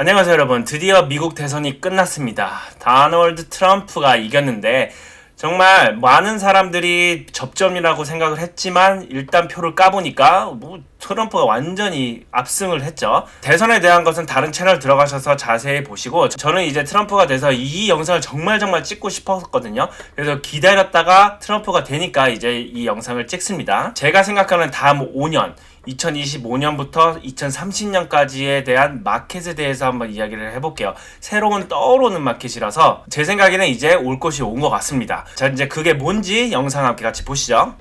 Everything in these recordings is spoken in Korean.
안녕하세요 여러분. 드디어 미국 대선이 끝났습니다. 도널드 트럼프가 이겼는데 정말 많은 사람들이 접점이라고 생각을 했지만 일단 표를 까보니까 트럼프가 완전히 압승을 했죠. 대선에 대한 것은 다른 채널 들어가셔서 자세히 보시고, 저는 이제 트럼프가 돼서 이 영상을 정말 찍고 싶었거든요. 그래서 기다렸다가 트럼프가 되니까 이제 이 영상을 찍습니다. 제가 생각하는 다음 5년 2025년부터 2030년까지에 대한 마켓에 대해서 한번 이야기를 해볼게요. 새로운 떠오르는 마켓이라서 제 생각에는 이제 올 것이 온 것 같습니다. 자, 이제 그게 뭔지 영상 함께 같이 보시죠.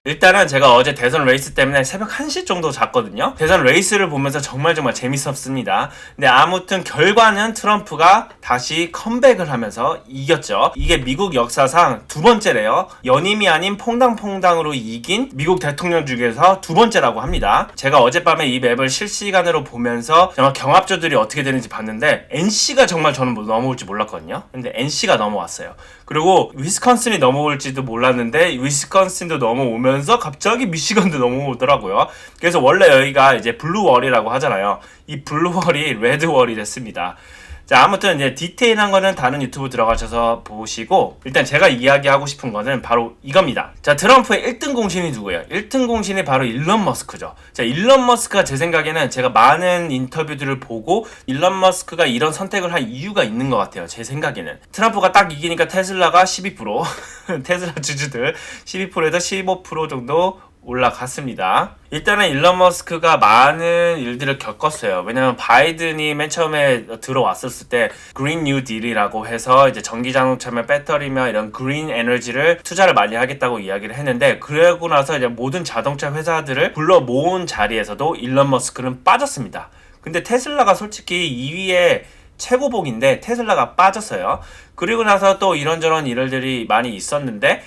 일단은 제가 어제 대선 레이스 때문에 새벽 1시 정도 잤거든요. 대선 레이스를 보면서 정말 재밌었습니다. 근데 아무튼 결과는 트럼프가 다시 컴백을 하면서 이겼죠. 이게 미국 역사상 두 번째래요. 연임이 아닌 퐁당퐁당으로 이긴 미국 대통령 중에서 두 번째라고 합니다. 제가 어젯밤에 이 맵을 실시간으로 보면서 정말 경합조들이 어떻게 되는지 봤는데 NC가 정말 저는 넘어올지 몰랐거든요. 근데 NC가 넘어왔어요. 그리고 위스콘신이 넘어올지도 몰랐는데 위스콘신도 넘어오면서 갑자기 미시건도 넘어오더라고요. 그래서 원래 여기가 이제 블루월이라고 하잖아요. 이 블루월이 레드월이 됐습니다. 자, 아무튼 이제 디테일한 거는 다른 유튜브 들어가셔서 보시고, 일단 제가 이야기하고 싶은 거는 바로 이겁니다. 자, 트럼프의 1등 공신이 누구예요? 1등 공신이 바로 일론 머스크죠. 자, 일론 머스크가 제 생각에는 제가 많은 인터뷰들을 보고 일론 머스크가 이런 선택을 한 이유가 있는 것 같아요. 제 생각에는. 트럼프가 딱 이기니까 테슬라가 12% 테슬라 주주들 12%에서 15% 정도 올라갔습니다. 일단은 일론 머스크가 많은 일들을 겪었어요. 왜냐면 바이든이 맨 처음에 들어왔었을 때 그린 뉴 딜이라고 해서 이제 전기 자동차며 배터리며 이런 그린 에너지를 투자를 많이 하겠다고 이야기를 했는데, 그러고 나서 이제 모든 자동차 회사들을 불러 모은 자리에서도 일론 머스크는 빠졌습니다. 근데 테슬라가 솔직히 2위에 최고봉인데 테슬라가 빠졌어요. 그리고 나서 또 이런저런 일들이 많이 있었는데,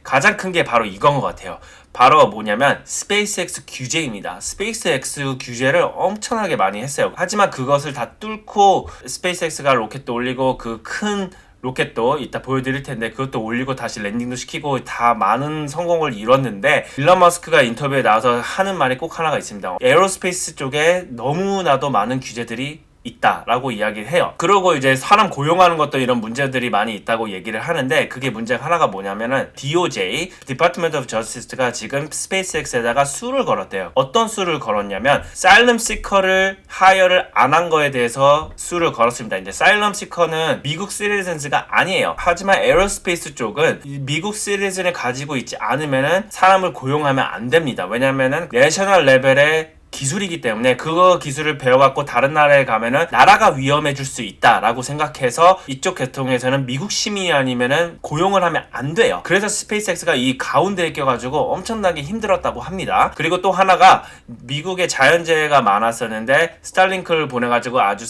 가장 큰 게 바로 이건 것 같아요. 바로 뭐냐면 스페이스X 규제입니다. 스페이스X 규제를 엄청나게 많이 했어요. 하지만 그것을 다 뚫고 스페이스X가 로켓도 올리고 그 큰 로켓도 이따 보여드릴 텐데 그것도 올리고 다시 랜딩도 시키고 다 많은 성공을 이뤘는데, 일론 머스크가 인터뷰에 나와서 하는 말이 꼭 하나가 있습니다. 에어로스페이스 쪽에 너무나도 많은 규제들이 있다라고 이야기를 해요. 그리고 이제 사람 고용하는 것도 이런 문제들이 많이 있다고 얘기를 하는데, 그게 문제가 하나가 뭐냐면은 DOJ, Department of Justice가 지금 스페이스X에다가 수를 걸었대요. 어떤 수를 걸었냐면 사일럼 시커를 하이어를 안 한 거에 대해서 수를 걸었습니다. 이제 사일럼 시커는 미국 시리즌스가 아니에요. 하지만 에어로스페이스 쪽은 미국 시리즌을 가지고 있지 않으면은 사람을 고용하면 안 됩니다. 왜냐면은 내셔널 레벨의 기술이기 때문에 그거 기술을 배워갖고 다른 나라에 가면은 나라가 위험해질 수 있다라고 생각해서 이쪽 계통에서는 미국 시민이 아니면은 고용을 하면 안 돼요. 그래서 스페이스X가 이 가운데에 껴가지고 엄청나게 힘들었다고 합니다. 그리고 또 하나가 미국에 자연재해가 많았었는데 스타링크를 보내가지고 아주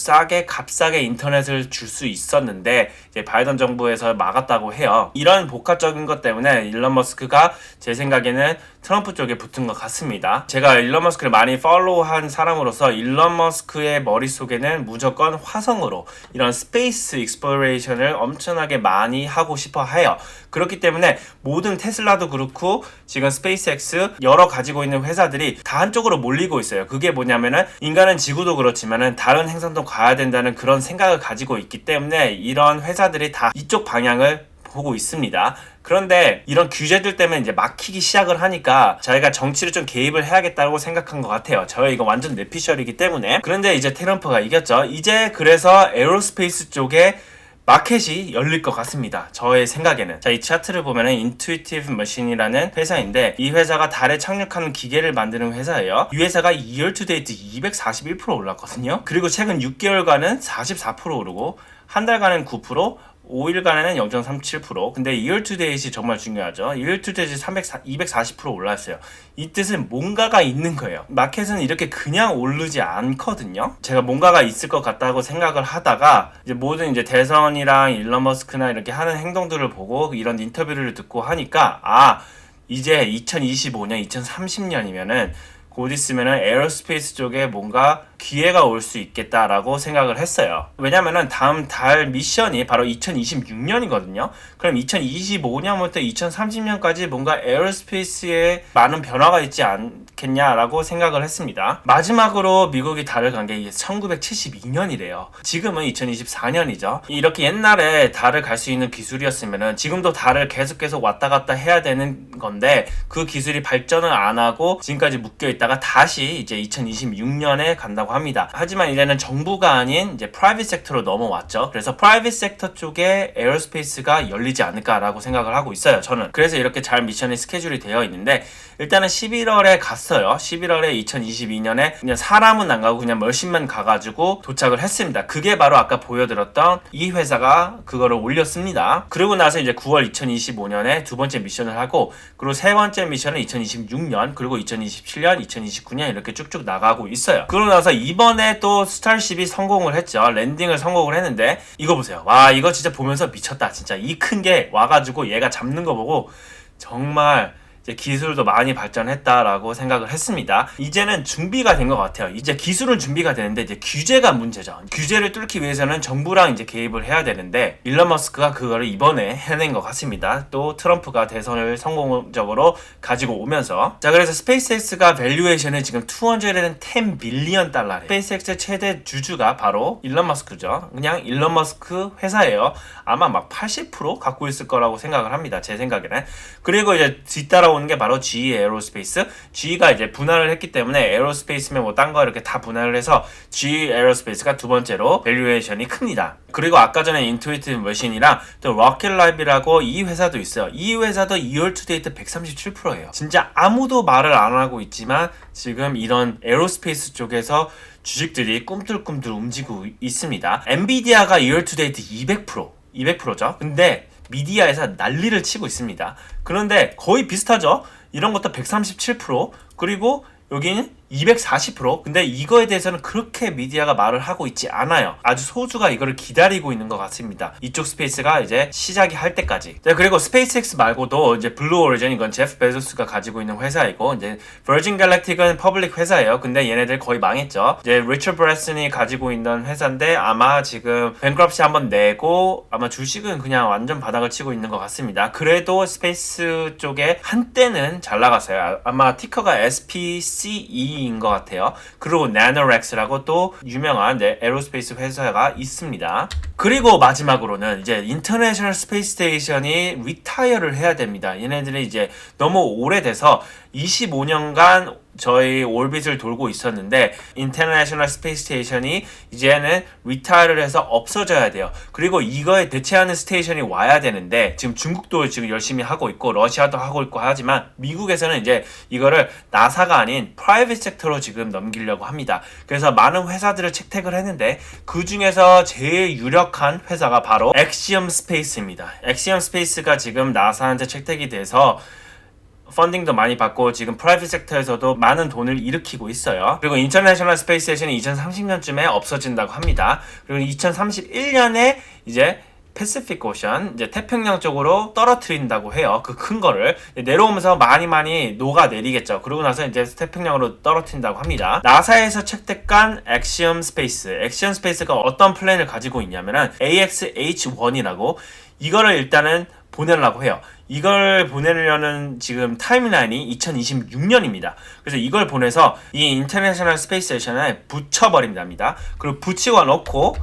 값싸게 인터넷을 줄 수 있었는데 이제 바이든 정부에서 막았다고 해요. 이런 복합적인 것 때문에 일론 머스크가 제 생각에는 트럼프 쪽에 붙은 것 같습니다. 제가 일론 머스크를 많이 팔로우한 사람으로서 일론 머스크의 머릿속에는 무조건 화성으로 이런 스페이스 익스플로레이션을 엄청나게 많이 하고 싶어 해요. 그렇기 때문에 모든 테슬라도 그렇고 지금 스페이스X 여러 가지고 있는 회사들이 다 한쪽으로 몰리고 있어요. 그게 뭐냐면은 인간은 지구도 그렇지만은 다른 행성도 가야 된다는 그런 생각을 가지고 있기 때문에 이런 회사들이 다 이쪽 방향을 보고 있습니다. 그런데 이런 규제들 때문에 이제 막히기 시작을 하니까 저희가 정치를 좀 개입을 해야겠다고 생각한 것 같아요. 저희 이거 완전 뇌피셜이기 때문에. 그런데 이제 트럼프가 이겼죠. 이제 그래서 에어로스페이스 쪽에 마켓이 열릴 것 같습니다. 저의 생각에는. 자, 이 차트를 보면은 Intuitive Machine이라는 회사인데 이 회사가 달에 착륙하는 기계를 만드는 회사예요. 이 회사가 year to date 241% 올랐거든요. 그리고 최근 6개월간은 44% 오르고 한 달간은 9%, 5일간에는 0.37%. 근데 year to date이 정말 중요하죠. year to date이 240% 올랐어요. 이 뜻은 뭔가가 있는 거예요. 마켓은 이렇게 그냥 오르지 않거든요. 제가 뭔가가 있을 것 같다고 생각을 하다가 이제 모든 이제 대선이랑 일론 머스크나 이렇게 하는 행동들을 보고 이런 인터뷰를 듣고 하니까 이제 2025년, 2030년이면은 곧 있으면은 에어로스페이스 쪽에 뭔가 기회가 올 수 있겠다라고 생각을 했어요. 왜냐면은 다음 달 미션이 바로 2026년이거든요. 그럼 2025년부터 2030년까지 뭔가 에어로스페이스에 많은 변화가 있지 않겠냐라고 생각을 했습니다. 마지막으로 미국이 달을 간 게 1972년이래요. 지금은 2024년이죠. 이렇게 옛날에 달을 갈 수 있는 기술이었으면은 지금도 달을 계속 왔다 갔다 해야 되는 건데 그 기술이 발전을 안 하고 지금까지 묶여 있다가 다시 이제 2026년에 간다고 합니다. 하지만 이제는 정부가 아닌 이제 프라이빗 섹터로 넘어왔죠. 그래서 프라이빗 섹터 쪽에 에어스페이스가 열리지 않을까라고 생각을 하고 있어요. 저는. 그래서 이렇게 잘 미션이 스케줄이 되어 있는데 일단은 11월에 갔어요. 11월에 2022년에 그냥 사람은 안 가고 그냥 몇십만 가가지고 도착을 했습니다. 그게 바로 아까 보여드렸던 이 회사가 그거를 올렸습니다. 그리고 나서 이제 9월 2025년에 두 번째 미션을 하고 그리고 세 번째 미션은 2026년 그리고 2027년, 2029년 이렇게 쭉쭉 나가고 있어요. 그러고 나서 이번에 또 스타쉽이 성공을 했죠. 랜딩을 성공을 했는데 이거 보세요. 와 이거 진짜 보면서 미쳤다. 진짜 이 큰 게 와가지고 얘가 잡는 거 보고 정말 이제 기술도 많이 발전했다라고 생각을 했습니다. 이제는 준비가 된 것 같아요. 이제 기술은 준비가 되는데 이제 규제가 문제죠. 규제를 뚫기 위해서는 정부랑 이제 개입을 해야 되는데 일론 머스크가 그거를 이번에 해낸 것 같습니다. 또 트럼프가 대선을 성공적으로 가지고 오면서 자 그래서 스페이스X가 밸류에이션이 지금 210 빌리언 달러래. 스페이스X의 최대 주주가 바로 일론 머스크죠. 그냥 일론 머스크 회사예요. 아마 막 80% 갖고 있을 거라고 생각을 합니다. 제 생각에는. 그리고 이제 뒤따라 오는 게 바로 GE 에어로스페이스. GE가 이제 분할을 했기 때문에 에어로스페이스면 뭐 딴 거 이렇게 다 분할을 해서 GE 에어로스페이스가 두 번째로 밸류에이션이 큽니다. 그리고 아까 전에 인투이티브 머신이랑 또 로켓라이브라고 이 회사도 있어요. 이 회사도 2월 투 데이트 137%예요. 진짜 아무도 말을 안 하고 있지만 지금 이런 에어로스페이스 쪽에서 주식들이 꿈틀꿈틀 움직이고 있습니다. 엔비디아가 2월 투 데이트 200%죠. 근데 미디어에서 난리를 치고 있습니다. 그런데 거의 비슷하죠. 이런 것도 137% 그리고 여기는 240%. 근데 이거에 대해서는 그렇게 미디어가 말을 하고 있지 않아요. 아주 소수가 이거를 기다리고 있는 것 같습니다. 이쪽 스페이스가 이제 시작이 할 때까지. 자, 그리고 스페이스X 말고도 이제 블루 오리진 이건 제프 베조스가 가지고 있는 회사이고 이제 버진 갈랙틱은 퍼블릭 회사예요. 근데 얘네들 거의 망했죠. 이제 리처드 브래슨이 가지고 있는 회사인데 아마 지금 뱅크럽시 한번 내고 아마 주식은 그냥 완전 바닥을 치고 있는 것 같습니다. 그래도 스페이스 쪽에 한때는 잘 나갔어요. 아마 티커가 SPCE 인 것 같아요. 그리고 나노렉스라고 또 유명한 에어로스페이스 회사가 있습니다. 그리고 마지막으로는 이제 인터내셔널 스페이스 스테이션이 리타이어를 해야 됩니다. 얘네들이 이제 너무 오래돼서 25년간 저희 올빗을 돌고 있었는데 인터내셔널 스페이스 스테이션이 이제는 리타이어를 해서 없어져야 돼요. 그리고 이거에 대체하는 스테이션이 와야 되는데 지금 중국도 지금 열심히 하고 있고 러시아도 하고 있고 하지만 미국에서는 이제 이거를 나사가 아닌 프라이빗 섹터로 지금 넘기려고 합니다. 그래서 많은 회사들을 채택을 했는데 그 중에서 제일 유력한 회사가 바로 엑시엄 스페이스입니다. 엑시엄 스페이스가 지금 나사한테 채택이 돼서 펀딩도 많이 받고 지금 프라이빗 섹터에서도 많은 돈을 일으키고 있어요. 그리고 인터내셔널 스페이스 스테이션이 2030년쯤에 없어진다고 합니다. 그리고 2031년에 이제 패시픽 오션, 이제 태평양 쪽으로 떨어뜨린다고 해요. 그 큰 거를 내려오면서 많이 녹아내리겠죠. 그러고 나서 이제 태평양으로 떨어뜨린다고 합니다. 나사에서 채택한 엑시엄 스페이스. 엑시엄 스페이스가 어떤 플랜을 가지고 있냐면은 AXH-1이라고 이거를 일단은 보내려고 해요. 이걸 보내려는 지금 타임라인이 2026년입니다. 그래서 이걸 보내서 이 인터내셔널 스페이스 스테이션에 붙여버린답니다. 그리고 붙이고 놓고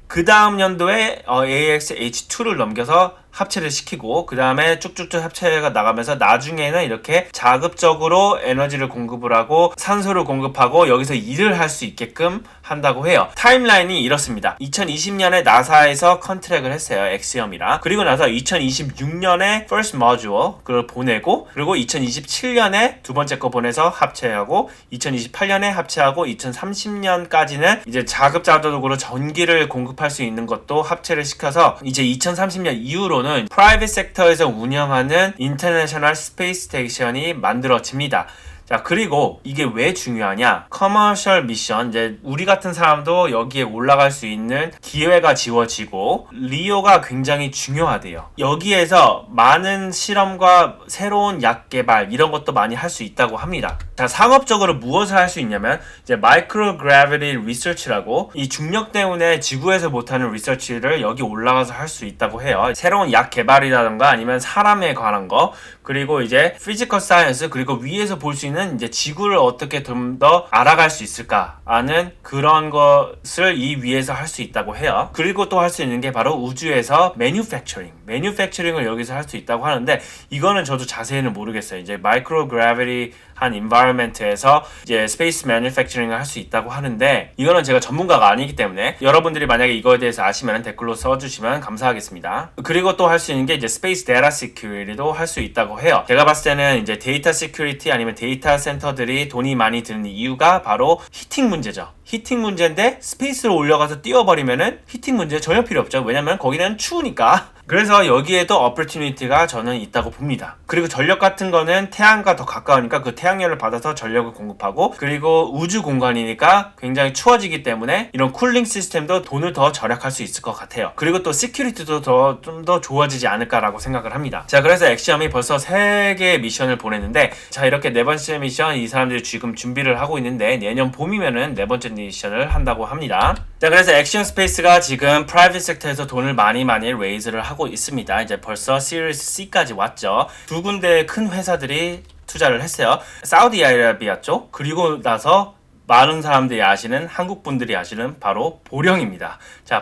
그 다음 연도에 AXH2를 넘겨서 합체를 시키고 그 다음에 쭉쭉쭉 합체가 나가면서 나중에는 이렇게 자급적으로 에너지를 공급을 하고 산소를 공급하고 여기서 일을 할 수 있게끔 한다고 해요. 타임라인이 이렇습니다. 2020년에 나사에서 컨트랙을 했어요. 엑시엄이랑. 그리고 나서 2026년에 First Module 그걸 보내고 그리고 2027년에 두 번째 거 보내서 합체하고 2028년에 합체하고 2030년까지는 이제 자급자족으로 전기를 공급할 수 있는 것도 합체를 시켜서 이제 2030년 이후로는 프라이빗 섹터에서 운영하는 인터내셔널 스페이스 스테이션이 만들어집니다. 자, 그리고 이게 왜 중요하냐? 커머셜 미션, 이제 우리 같은 사람도 여기에 올라갈 수 있는 기회가 지워지고 리오가 굉장히 중요하대요. 여기에서 많은 실험과 새로운 약 개발 이런 것도 많이 할 수 있다고 합니다. 자, 자, 상업적으로 무엇을 할 수 있냐면 이제 마이크로그래비티 리서치라고 이 중력 때문에 지구에서 못하는 리서치를 여기 올라가서 할 수 있다고 해요. 새로운 약 개발이라던가 아니면 사람에 관한 거, 그리고 이제 피지컬 사이언스, 그리고 위에서 볼 수 있는 이제 지구를 어떻게 좀 더 알아갈 수 있을까 하는 그런 것을 이 위에서 할 수 있다고 해요. 그리고 또 할 수 있는 게 바로 우주에서 매뉴팩처링을 여기서 할 수 있다고 하는데, 이거는 저도 자세히는 모르겠어요. 이제 마이크로그래비티 한 인바이러먼트에서 이제 스페이스 매뉴팩처링을 할 수 있다고 하는데, 이거는 제가 전문가가 아니기 때문에 여러분들이 만약에 이거에 대해서 아시면 댓글로 써주시면 감사하겠습니다. 그리고 또 할 수 있는 게 이제 스페이스 데이터 시큐리티도 할 수 있다고 해요. 제가 봤을 때는 이제 데이터 시큐리티 아니면 데이터 센터들이 돈이 많이 드는 이유가 바로 히팅 문제죠. 히팅 문제인데 스페이스로 올려가서 띄워버리면은 히팅 문제 전혀 필요 없죠. 왜냐면 거기는 추우니까. 그래서 여기에도 어퍼튜니티가 저는 있다고 봅니다. 그리고 전력 같은 거는 태양과 더 가까우니까 그 태양열을 받아서 전력을 공급하고, 그리고 우주 공간이니까 굉장히 추워지기 때문에 이런 쿨링 시스템도 돈을 더 절약할 수 있을 것 같아요. 그리고 또 시큐리티도 좀 더 좋아지지 않을까라고 생각을 합니다. 자, 그래서 엑시엄이 벌써 3개의 미션을 보냈는데, 자, 이렇게 4번째 미션 이 사람들이 지금 준비를 하고 있는데 내년 봄이면은 4번째 미션을 한다고 합니다. 자, 그래서 엑시엄 스페이스가 지금 프라이빗 섹터에서 돈을 많이 레이즈를 하고 있습니다. 이제 벌써 시리즈 C까지 왔죠. 2군데의 큰 회사들이 투자를 했어요. 사우디아라비아 쪽, 그리고 나서 많은 사람들이 아시는, 한국 분들이 아시는 바로 보령입니다. 자,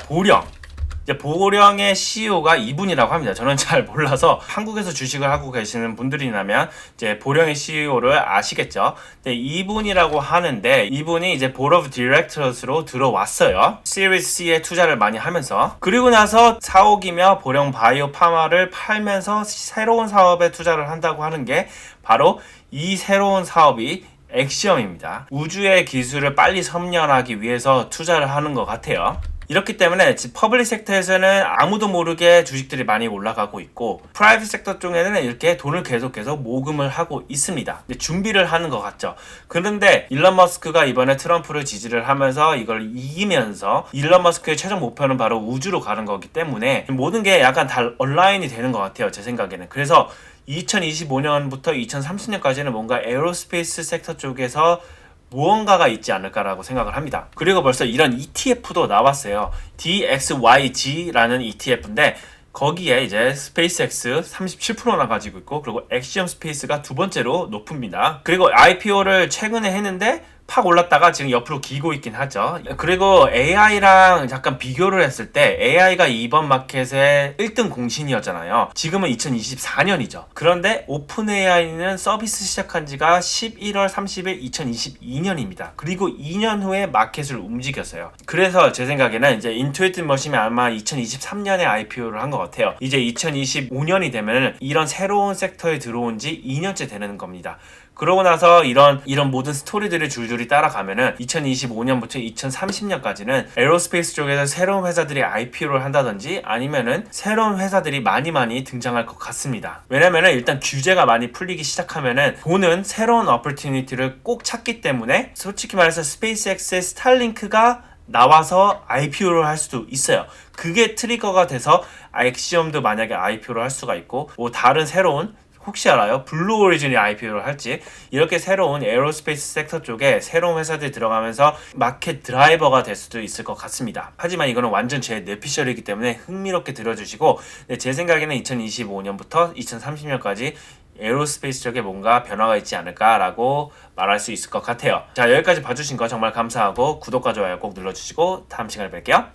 보령의 CEO가 이분이라고 합니다. 저는 잘 몰라서 한국에서 주식을 하고 계시는 분들이라면 이제 보령의 CEO를 아시겠죠. 근데 이분이라고 하는데, 이분이 이제 보드 오브 디렉터스로 들어왔어요. 시리즈 C에 투자를 많이 하면서, 그리고 나서 사옥이며 보령 바이오 파마를 팔면서 새로운 사업에 투자를 한다고 하는 게 바로 이 새로운 사업이 엑시엄입니다. 우주의 기술을 빨리 섬연하기 위해서 투자를 하는 것 같아요. 이렇기 때문에 퍼블릭 섹터에서는 아무도 모르게 주식들이 많이 올라가고 있고, 프라이빗 섹터 쪽에는 이렇게 돈을 계속해서 모금을 하고 있습니다. 준비를 하는 것 같죠. 그런데 일론 머스크가 이번에 트럼프를 지지를 하면서 이걸 이기면서, 일론 머스크의 최종 목표는 바로 우주로 가는 거기 때문에 모든 게 약간 다 온라인이 되는 것 같아요, 제 생각에는. 그래서 2025년부터 2030년까지는 뭔가 에어로스페이스 섹터 쪽에서 무언가가 있지 않을까라고 생각을 합니다. 그리고 벌써 이런 ETF도 나왔어요. DXYG라는 ETF인데 거기에 이제 스페이스X 37%나 가지고 있고, 그리고 엑시엄 스페이스가 두 번째로 높습니다. 그리고 IPO를 최근에 했는데 팍 올랐다가 지금 옆으로 기고 있긴 하죠. 그리고 AI랑 잠깐 비교를 했을 때 AI가 이번 마켓의 1등 공신이었잖아요. 지금은 2024년이죠. 그런데 오픈 AI는 서비스 시작한 지가 11월 30일 2022년입니다. 그리고 2년 후에 마켓을 움직였어요. 그래서 제 생각에는 이제 인투이티브 머신이 아마 2023년에 IPO를 한 것 같아요. 이제 2025년이 되면 이런 새로운 섹터에 들어온 지 2년째 되는 겁니다. 그러고 나서 이런 모든 스토리들을 줄줄이 따라가면은 2025년부터 2030년까지는 에어로스페이스 쪽에서 새로운 회사들이 IPO를 한다든지 아니면은 새로운 회사들이 많이 등장할 것 같습니다. 왜냐면은 일단 규제가 많이 풀리기 시작하면은 돈은 새로운 어퍼튜니티를 꼭 찾기 때문에, 솔직히 말해서 스페이스X의 스타링크가 나와서 IPO를 할 수도 있어요. 그게 트리거가 돼서 엑시엄도 만약에 IPO를 할 수가 있고, 뭐 다른 새로운, 혹시 알아요? 블루 오리진이 IPO를 할지, 이렇게 새로운 에어로스페이스 섹터 쪽에 새로운 회사들이 들어가면서 마켓 드라이버가 될 수도 있을 것 같습니다. 하지만 이거는 완전 제 뇌피셜이기 때문에 흥미롭게 들어주시고, 제 생각에는 2025년부터 2030년까지 에어로스페이스 쪽에 뭔가 변화가 있지 않을까라고 말할 수 있을 것 같아요. 자, 여기까지 봐주신 거 정말 감사하고 구독과 좋아요 꼭 눌러주시고 다음 시간에 뵐게요.